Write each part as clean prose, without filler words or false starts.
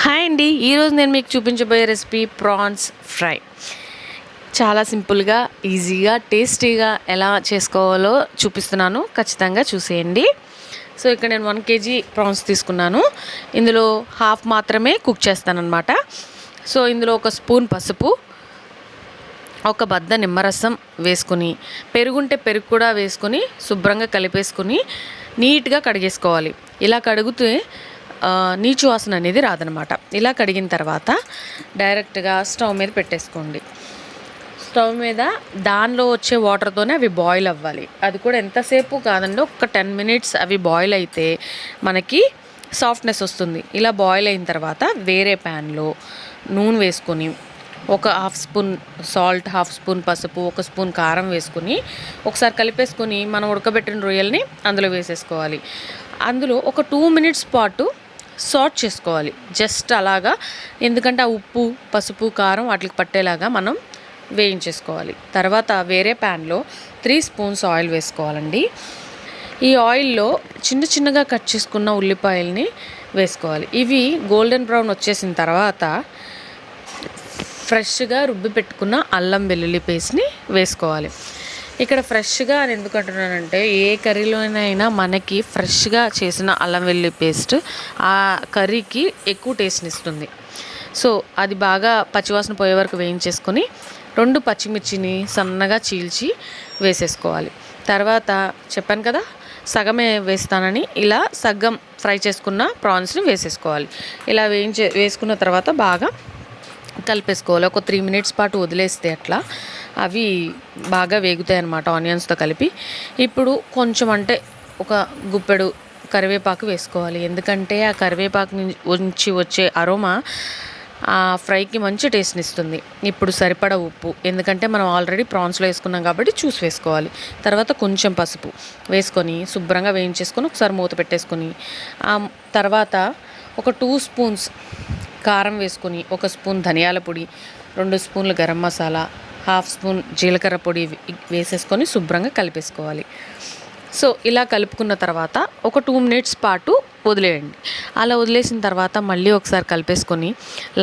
Hi అండి, ఈరోజు నేను మీకు చూపించబోయే రెసిపీ ప్రాన్స్ ఫ్రై. చాలా సింపుల్గా, ఈజీగా, టేస్టీగా ఎలా చేసుకోవాలో చూపిస్తున్నాను. ఖచ్చితంగా చూసేయండి. సో ఇక్కడ నేను 1 kg ప్రాన్స్ తీసుకున్నాను. ఇందులో హాఫ్ మాత్రమే కుక్ చేస్తానన్నమాట. సో ఇందులో 1 స్పూన్ పసుపు, 1 బద్ద నిమ్మరసం వేసుకుని, పెరుగుంటే పెరుగు కూడా వేసుకొని శుభ్రంగా కలిపేసుకుని నీట్గా కడిగేసుకోవాలి. ఇలా కడిగితే నీచు వాసన అనేది రాదనమాట. ఇలా కడిగిన తర్వాత డైరెక్ట్గా స్టవ్ మీద పెట్టేసుకోండి. స్టవ్ మీద దానిలో వచ్చే వాటర్తోనే అవి బాయిల్ అవ్వాలి. అది కూడా ఎంతసేపు కాదండి, ఒక 10 minutes అవి బాయిల్ అయితే మనకి సాఫ్ట్నెస్ వస్తుంది. ఇలా బాయిల్ అయిన తర్వాత వేరే ప్యాన్లో నూనె వేసుకొని 1/2 స్పూన్ సాల్ట్, 1/2 స్పూన్ పసుపు, 1 స్పూన్ కారం వేసుకొని ఒకసారి కలిపేసుకొని మనం ఉడకబెట్టిన రొయ్యల్ని అందులో వేసేసుకోవాలి. అందులో ఒక 2 minutes పాటు సాట్ చేసుకోవాలి. జస్ట్ అలాగా, ఎందుకంటే ఆ ఉప్పు, పసుపు, కారం వాటికి పట్టేలాగా మనం వేయించేసుకోవాలి. తర్వాత వేరే ప్యాన్లో 3 స్పూన్స్ ఆయిల్ వేసుకోవాలండి. ఈ ఆయిల్లో చిన్న చిన్నగా కట్ చేసుకున్న ఉల్లిపాయల్ని వేసుకోవాలి. ఇవి గోల్డెన్ బ్రౌన్ వచ్చేసిన తర్వాత ఫ్రెష్గా రుబ్బి పెట్టుకున్న అల్లం వెల్లుల్లి పేస్ట్ని వేసుకోవాలి. ఇక్కడ ఫ్రెష్గా అని ఎందుకు అంటున్నానంటే, ఏ కర్రీలోనైనా మనకి ఫ్రెష్గా చేసిన అల్లం వెల్లుల్లి పేస్ట్ ఆ కర్రీకి ఎక్కువ టేస్ట్ని ఇస్తుంది. సో అది బాగా పచ్చివాసన పోయే వరకు వేయించేసుకొని 2 పచ్చిమిర్చిని సన్నగా చీల్చి వేసేసుకోవాలి. తర్వాత చెప్పాను కదా సగమే వేస్తానని, ఇలా సగం ఫ్రై చేసుకున్న ప్రాన్స్ని వేసేసుకోవాలి. ఇలా వేసుకున్న తర్వాత బాగా కలిపేసుకోవాలి. ఒక 3 minutes పాటు వదిలేస్తే అట్లా అవి బాగా వేగుతాయి అన్నమాట ఆనియన్స్తో కలిపి. ఇప్పుడు కొంచెం అంటే ఒక గుప్పెడు కరివేపాకు వేసుకోవాలి. ఎందుకంటే ఆ కరివేపాకు నుంచి వచ్చే అరోమా ఆ ఫ్రైకి మంచి టేస్ట్ని ఇస్తుంది. ఇప్పుడు సరిపడా ఉప్పు, ఎందుకంటే మనం ఆల్రెడీ ప్రాన్స్లో వేసుకున్నాం కాబట్టి చూసి వేసుకోవాలి. తర్వాత కొంచెం పసుపు వేసుకొని శుభ్రంగా వేయించేసుకొని ఒకసారి మూత పెట్టేసుకొని, ఆ తర్వాత ఒక 2 స్పూన్స్ కారం వేసుకొని, 1 స్పూన్ ధనియాల పొడి, 2 స్పూన్లు గరం మసాలా, 1/2 స్పూన్ జీలకర్ర పొడి వేసేసుకొని శుభ్రంగా కలిపేసుకోవాలి. సో ఇలా కలుపుకున్న తర్వాత ఒక 2 minutes పాటు వదిలేయండి. అలా వదిలేసిన తర్వాత మళ్ళీ ఒకసారి కలిపేసుకొని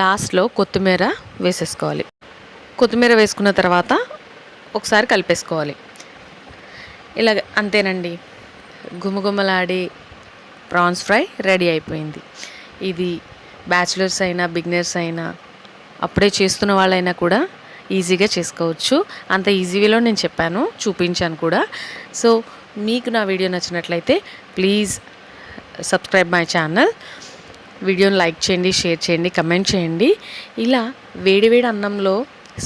లాస్ట్లో కొత్తిమీర వేసేసుకోవాలి. కొత్తిమీర వేసుకున్న తర్వాత ఒకసారి కలిపేసుకోవాలి. ఇలా అంతేనండి, గుమగుమలాడి ప్రాన్స్ ఫ్రై రెడీ అయిపోయింది. ఇది బ్యాచిలర్స్ అయినా, బిగినర్స్ అయినా, అప్పుడే చేస్తున్న వాళ్ళైనా కూడా ఈజీగా చేసుకోవచ్చు. అంత ఈజీ వేలో నేను చెప్పాను, చూపించాను కూడా. సో మీకు నా వీడియో నచ్చినట్లయితే ప్లీజ్ సబ్స్క్రైబ్ మై ఛానల్. వీడియోని లైక్ చేయండి, షేర్ చేయండి, కమెంట్ చేయండి. ఇలా వేడివేడి అన్నంలో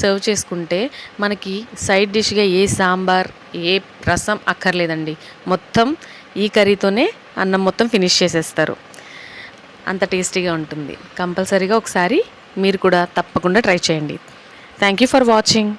సర్వ్ చేసుకుంటే మనకి సైడ్ డిష్గా ఏ సాంబార్, ఏ రసం అక్కర్లేదండి. మొత్తం ఈ కర్రీతోనే అన్నం మొత్తం ఫినిష్ చేసేస్తారు. అంత టేస్టీగా ఉంటుంది. కంపల్సరీగా ఒకసారి మీరు కూడా తప్పకుండా ట్రై చేయండి. Thank you for watching.